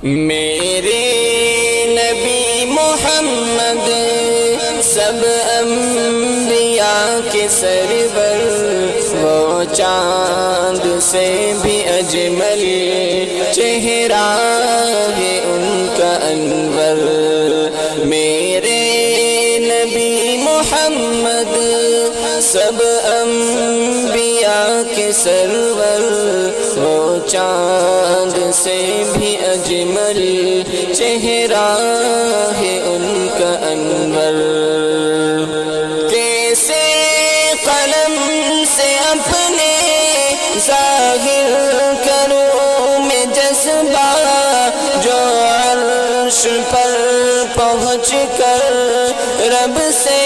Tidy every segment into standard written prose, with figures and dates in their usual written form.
میرے نبی محمد سب انبیاء کے سرور، وہ چاند سے بھی اجمل چہرہ ہے ان کا انور۔ میرے نبی محمد سب انبیاء کے سرور، وہ چاند سے بھی اجمل چہرہ ہے ان کا انور۔ کیسے قلم سے اپنے ظاہر کروں میں جذبہ، جو عرش پر پہنچ کر رب سے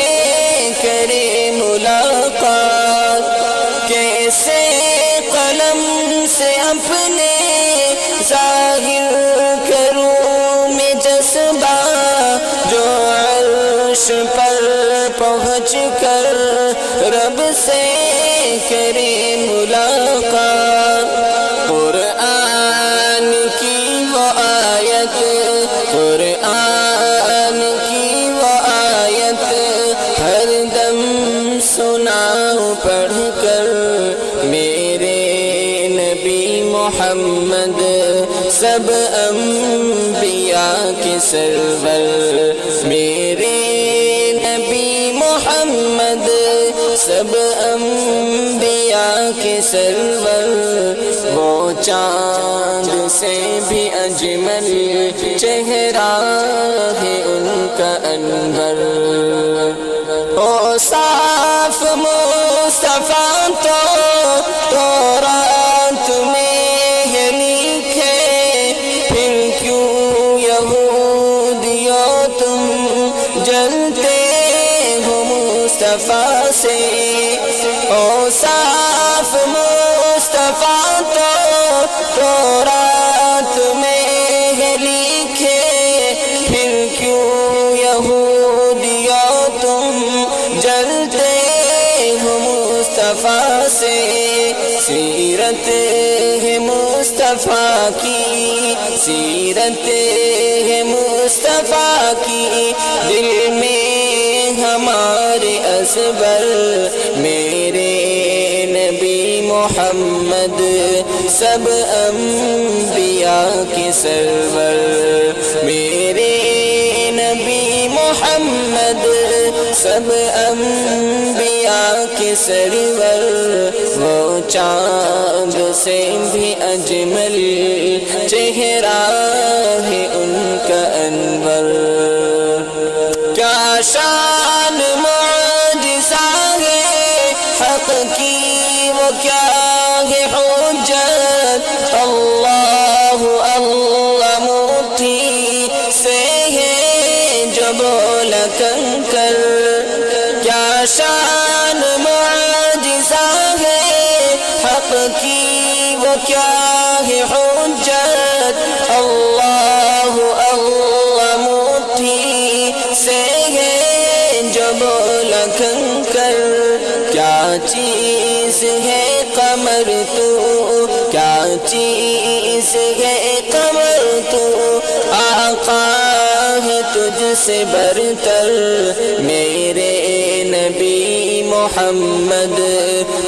کرے ملاقات۔ کیسے قلم سے اپنے ظاہر کروں میں جذبہ، جو عرش پر پہنچ کر رب سے کرے ملاقات۔ قرآن کی وہ آیت، قرآن کی وہ آیت ہر دم سناؤ پڑھ کر۔ میرے نبی محمد سب انبیاء کے سرور، میرے نبی محمد سب انبیاء کے سرور، وہ چاند سے بھی اجمل چہرہ ہے ان کا انور۔ او صاف مصطفیٰ تو تورات میں ہے لکھے، پھر کیوں یہودیوں تم جلتے ہو مصطفیٰ سے۔ او صاف مصطفیٰ تو تورات میں ہے لکھے، پھر کیوں یہودیوں تم جلتے ہو مصطفیٰ سے۔ سیرت ہے مصطفیٰ کی، سیرت ہے مصطفیٰ کی دل میں ہمارے ازبر۔ میرے نبی محمد سب انبیاء کے سرور، میرے نبی محمد سب انبیاء کے سرور، وہ چاند سے بھی اجمل چہرہ ہے ان کا انور۔ کیا شان معجزہ ہے حق کی، وہ کیا ہے حجت، اللہ اللہ موتی سے ہے جو بولا کنکر۔ کیا شان معجزہ ہے حق کی، وہ کیا ہے حجت، اللہ اللہ موتی سے ہے جو بولا کنکر۔ کیا چیز ہے قمر تو، کیا چیز ہے قمر تو، آقا ہے تجھ سے برتر۔ میرے نبی محمد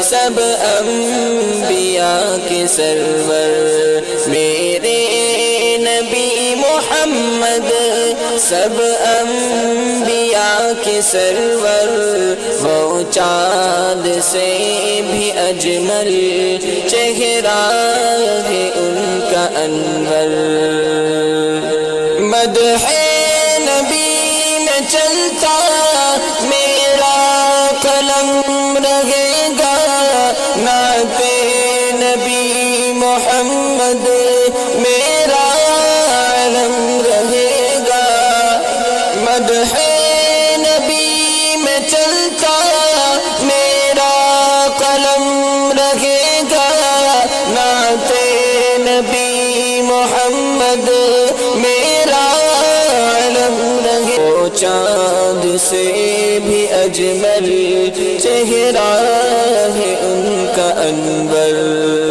سب انبیاء کے سرور، میرے نبی محمد سب انبیاء کے سرور، وہ چاند سے بھی اجمل چہرہ ہے ان کا انور۔ مدح نبی میں چلتا میرا قلم رہے گا، نعت نبی محمد میرا علم رہے گا۔ مدح نبی میں چلتا میرا قلم رہے گا، نعت نبی محمد میرا علم رہے گا۔ وہ چاند سے بھی اجمل چہرہ ہے ان کا انور۔